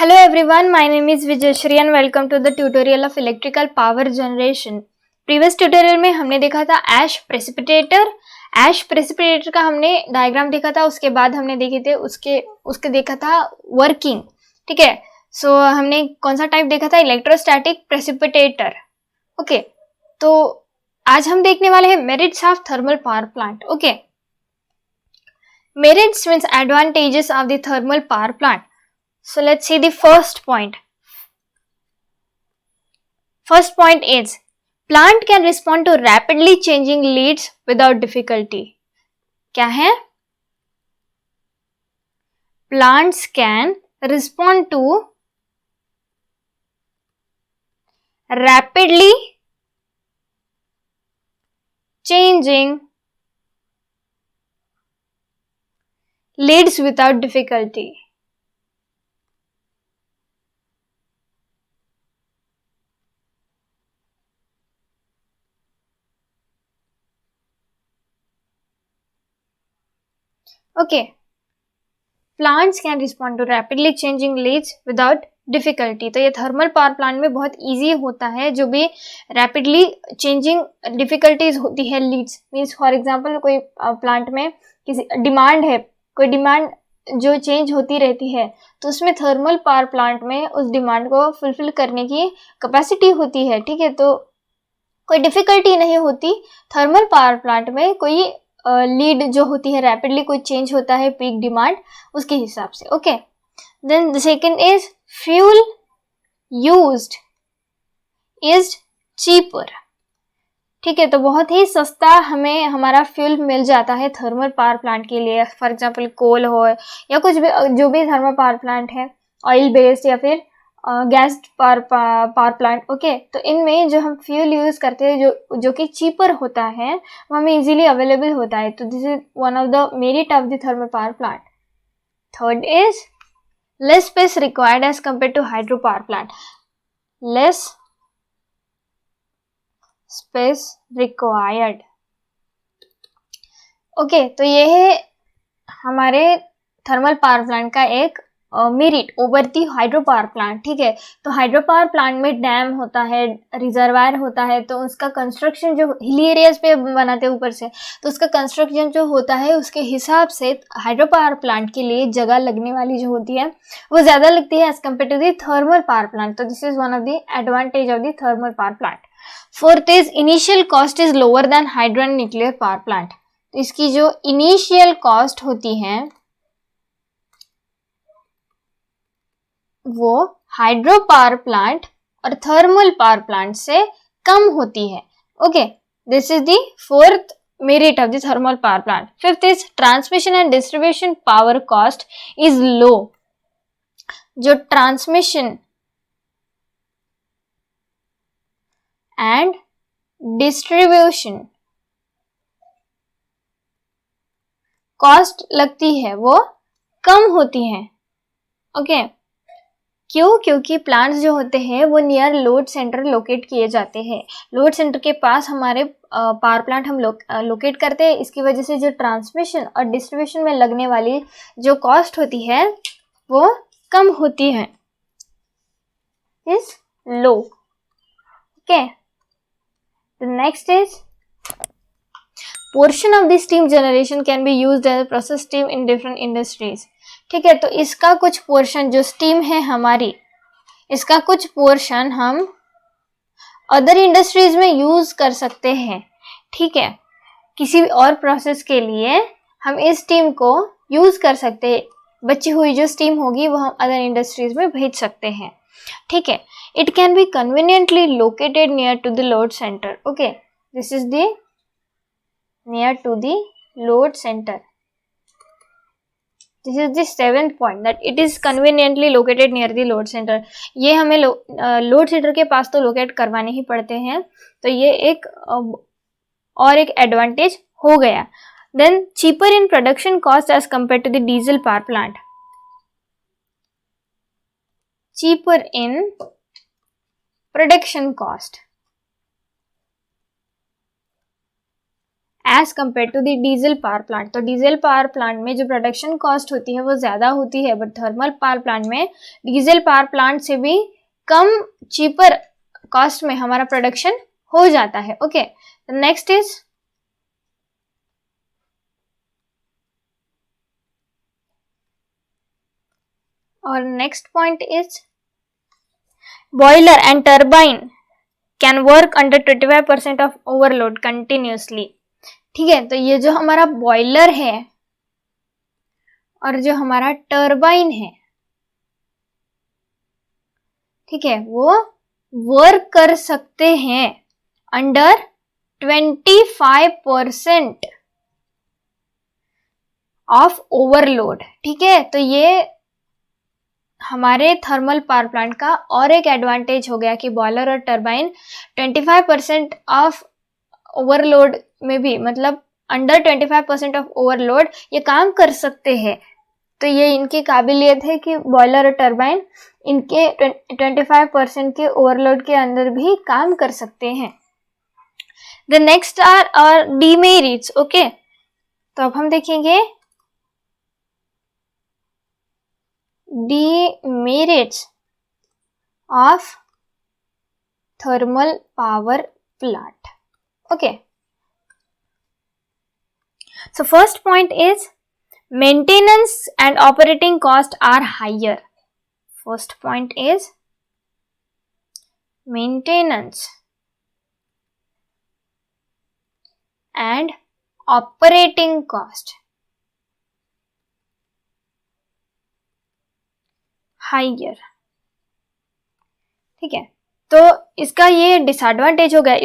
Hello everyone, my name is Vijayashri and welcome to the tutorial of electrical power generation. Previous tutorial में हमने देखा था ऐश precipitator का हमने डायग्राम देखा था, उसके बाद हमने देखे थे उसके देखा था वर्किंग. ठीक है, सो हमने कौन सा टाइप देखा था? Electrostatic precipitator. ओके, तो आज हम देखने वाले हैं merits of thermal power plant. Okay, merits means advantages of the thermal power plant. So let's see the first point. First point is plant can respond to rapidly changing leads without difficulty. क्या है? Plants can respond to rapidly changing leads without difficulty. Okay, plants can respond to rapidly changing leads without difficulty. तो ये thermal power plant में बहुत easy होता है. जो भी रैपिडली चेंजिंग डिफिकल्टीज होती है लीड्स मीन्स फॉर एग्जांपल कोई प्लांट में किसी डिमांड है, कोई डिमांड जो चेंज होती रहती है, तो उसमें थर्मल पावर प्लांट में उस डिमांड को फुलफिल करने की कैपेसिटी होती है. ठीक है, तो कोई डिफिकल्टी नहीं होती थर्मल पावर प्लांट में. कोई लीड जो होती है रैपिडली कोई चेंज होता है पीक डिमांड उसके हिसाब से. Okay, then the second is fuel used is cheaper. ठीक है, तो बहुत ही सस्ता हमें हमारा फ्यूल मिल जाता है थर्मल पावर प्लांट के लिए. फॉर एग्जांपल कोल हो या कुछ भी जो भी थर्मल पावर प्लांट है, ऑयल बेस्ड या फिर गैस पावर प्लांट. ओके, तो इनमें जो हम फ्यूल यूज करते हैं जो कि चीपर होता है वो हमें इजीली अवेलेबल होता है. तो this is one of the merit of the thermal power plant. Third is less space required as compare to hydro power plant. Less space required. Okay, तो ये है हमारे थर्मल पावर प्लांट का एक merit over the hydro power plant. ठीक है, तो hydro power plant में डैम होता है, रिजर्वायर होता है, तो उसका कंस्ट्रक्शन जो हिली एरियाज पे बनाते हैं ऊपर से, तो उसका कंस्ट्रक्शन जो होता है उसके हिसाब से हाइड्रो पावर प्लांट के लिए जगह लगने वाली जो होती है वो ज़्यादा लगती है as compare to the thermal power plant. तो this is one of the advantage of the thermal power plant. Fourth is initial cost is lower than hydro and nuclear power plant. तो इसकी जो इनिशियल कॉस्ट होती है वो hydro power plant और thermal power plant से कम होती है. Okay, this is the fourth merit of the thermal power plant. Fifth is transmission and distribution power cost is low. जो ट्रांसमिशन एंड डिस्ट्रीब्यूशन कॉस्ट लगती है वो कम होती है. ओके, क्यों? क्योंकि प्लांट्स जो होते हैं वो नियर लोड सेंटर लोकेट किए जाते हैं. लोड सेंटर के पास हमारे पावर प्लांट हम लोकेट करते हैं. इसकी वजह से जो ट्रांसमिशन और डिस्ट्रीब्यूशन में लगने वाली जो कॉस्ट होती है वो कम होती है, is low. Okay, the next is portion of the steam generation can be used as process steam in different industries. ठीक है, तो इसका कुछ पोर्शन जो स्टीम है हमारी, इसका कुछ पोर्शन हम अदर इंडस्ट्रीज में यूज कर सकते हैं. ठीक है, किसी भी और प्रोसेस के लिए हम इस स्टीम को यूज कर सकते हैं. बची हुई जो स्टीम होगी वो हम अदर इंडस्ट्रीज में भेज सकते हैं. ठीक है, it can be conveniently located near to the load centre. Okay, this is the near to the load centre. This is the seventh point that it is conveniently located near the load center. ये हमें load centre के पास तो locate करवाने ही पड़ते हैं, तो ये एक और एक एडवांटेज हो गया. Then cheaper in production cost as compare to the diesel power plant. Cheaper in production cost as compare to the diesel power plant. तो डीजल पावर प्लांट में जो प्रोडक्शन कॉस्ट होती है वो ज़्यादा होती है, बट थर्मल पावर प्लांट में डीजल पावर प्लांट से भी कम चीपर कॉस्ट में हमारा प्रोडक्शन हो जाता है। ओके, नेक्स्ट इज और next point is boiler and turbine can work under 25% of overload continuously. ठीक है, तो ये जो हमारा बॉयलर है और जो हमारा टर्बाइन है, ठीक है, वो वर्क कर सकते हैं अंडर 25% ऑफ ओवरलोड। ठीक है, तो ये हमारे थर्मल पावर प्लांट का और एक एडवांटेज हो गया कि बॉयलर और टर्बाइन 25% ऑफ ओवरलोड में भी, मतलब अंडर 25% ऑफ ओवरलोड ये काम कर सकते हैं। तो ये इनकी काबिलियत है कि बॉयलर और टर्बाइन इनके 25% के ओवरलोड के अंदर भी काम कर सकते हैं। The next are demerits. Okay, तो अब हम देखेंगे demerits of thermal power plant. Okay, so first point is maintenance and operating cost are higher. First point is maintenance and operating cost higher. ठीक है, तो इसका ये डिसएडवांटेज हो गया।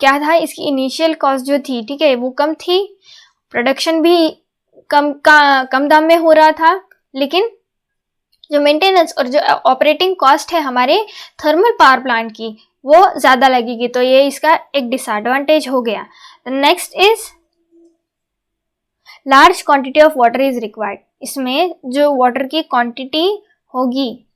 क्या था, इसकी इनिशियल कॉस्ट जो थी, ठीक है, वो कम थी, प्रोडक्शन भी कम दाम में हो रहा था, लेकिन जो मेंटेनेंस और जो ऑपरेटिंग कॉस्ट है हमारे थर्मल पावर प्लांट की वो ज़्यादा लगेगी। तो ये इसका एक डिसएडवांटेज हो गया। Next is large quantity of water is required. इसमें जो वाटर की क्वांटिटी होगी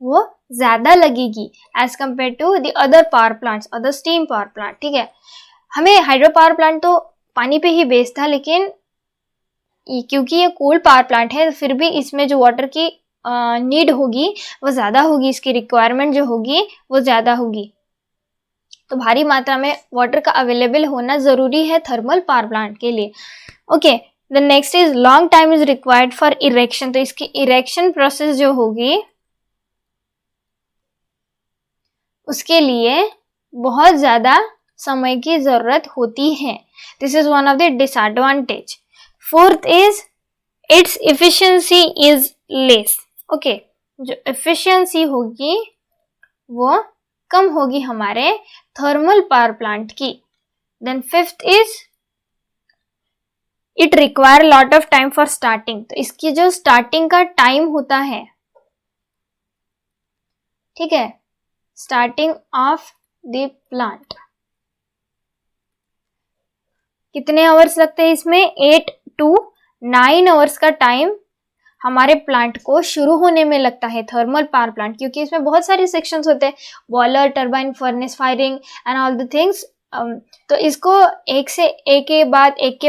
वो ज्यादा लगेगी as compare to the other power plants, other steam power plant. ठीक है, हमें हाइड्रो पावर प्लांट तो पानी पे ही बेस्ड था, लेकिन क्योंकि ये कोल पावर प्लांट है फिर भी इसमें जो वाटर की नीड होगी वो ज़्यादा होगी, इसकी रिक्वायरमेंट जो होगी वो ज़्यादा होगी। तो भारी मात्रा में वाटर का अवेलेबल होना ज़रूरी है थर्मल पावर प्लांट के लिए। Okay, the next is long time is required for erection. तो इसकी इरेक्शन प्रोसेस जो होगी उसके लिए बहुत ज़्यादा समय की ज़रूरत होती है। This is one of the disadvantage. Fourth is its efficiency is less. Okay, जो एफिशिएंसी होगी वो कम होगी हमारे थर्मल पावर प्लांट की। Then fifth is it require lot of time for starting. तो इसकी जो स्टार्टिंग का टाइम होता है, ठीक है, स्टार्टिंग ऑफ द प्लांट, कितने आवर्स लगते हैं इसमें? 8 to 9 आवर्स का टाइम हमारे प्लांट को शुरू होने में लगता है, थर्मल पावर प्लांट, क्योंकि इसमें बहुत सारे सेक्शंस होते हैं, boiler, turbine, furnace, firing and all the things. तो इसको एक के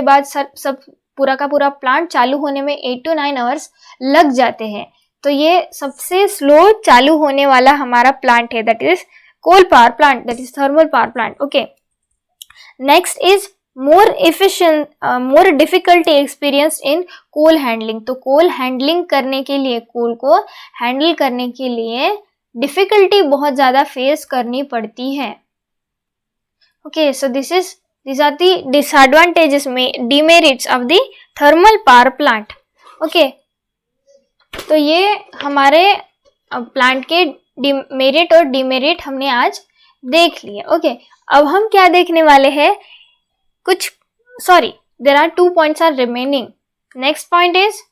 बाद सब पूरा का पूरा प्लांट चालू होने में 8 to 9 आवर्स लग जाते हैं। तो ये सबसे स्लो चालू होने वाला हमारा प्लांट है, that is coal power plant, that is thermal power plant. Okay, next is more difficulty experience in coal handling. तो कोल हैंडलिंग करने के लिए, कोल को हैंडल करने के लिए डिफिकल्टी बहुत ज़्यादा फेस करनी पड़ती है। Okay, so these are the disadvantages में demerits of the thermal power plant. Okay, तो ये हमारे प्लांट के मेरिट और डिमेरिट हमने आज देख लिए। ओके, अब हम क्या देखने वाले हैं? There are 2 points are remaining. Next point is,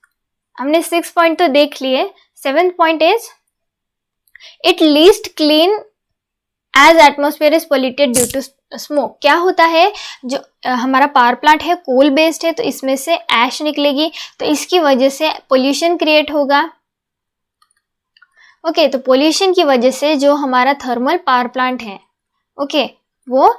हमने 6 point तो देख लिए। 7th point is it least clean as atmosphere is polluted due to smoke. क्या होता है, जो हमारा पावर प्लांट है कोल बेस्ड है, तो इसमें से ऐश निकलेगी, तो इसकी वजह से पोल्यूशन क्रिएट होगा। ओके, तो पोल्यूशन की वजह से जो हमारा थर्मल पावर प्लांट है, ओके, वो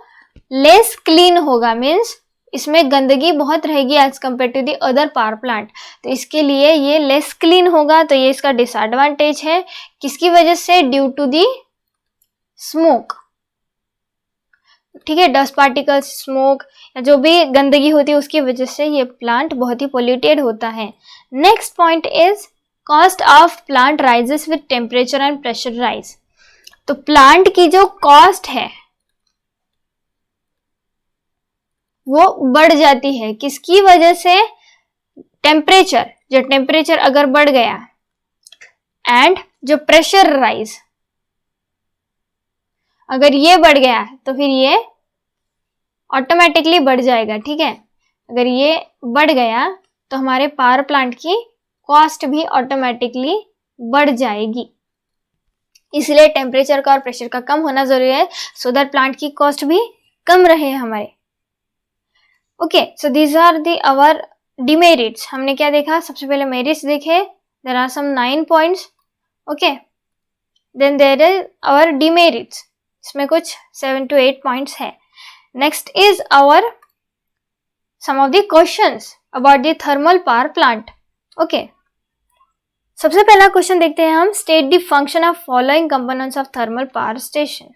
लेस क्लीन होगा, मीन्स इसमें गंदगी बहुत रहेगी as compare to the other power plant, तो इसके लिए ये लेस क्लीन होगा, तो ये इसका डिसएडवांटेज है। किसकी वजह से? ड्यू टू दी स्मोक, ठीक है, डस्ट पार्टिकल्स, स्मोक या जो भी गंदगी होती है उसकी वजह से ये प्लांट बहुत ही पोल्यूटेड होता है। Next point is cost of plant rises with temperature and pressure rise. तो प्लांट की जो कॉस्ट है वो बढ़ जाती है, किसकी वजह से? टेम्परेचर, जो टेम्परेचर अगर बढ़ गया एंड जो प्रेशर राइज अगर ये बढ़ गया तो फिर ये ऑटोमेटिकली बढ़ जाएगा, ठीक है। अगर ये बढ़ गया तो हमारे पावर प्लांट की कॉस्ट भी ऑटोमेटिकली बढ़ जाएगी, इसलिए टेम्परेचर का और प्रेशर का कम होना जरूरी है, सो दैट प्लांट की कॉस्ट भी कम रहे हमारे। Okay, so these are the our demerits. हमने क्या देखा? सबसे पहले मेरिट्स देखे, there are some 9 points. Okay, then there is our demerits, इसमें कुछ 7 to 8 पॉइंट्स है। Next is our some of the questions about the thermal power plant. Okay, सबसे पहला क्वेश्चन देखते हैं हम, state the function of following components of thermal power station.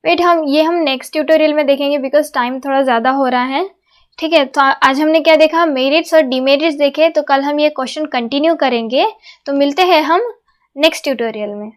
Wait, हम next tutorial में देखेंगे बिकॉज टाइम थोड़ा ज़्यादा हो रहा है, ठीक है। तो आज हमने क्या देखा? मेरिट्स और डिमेरिट्स देखे, तो कल हम ये क्वेश्चन कंटिन्यू करेंगे। तो मिलते हैं हम नेक्स्ट ट्यूटोरियल में।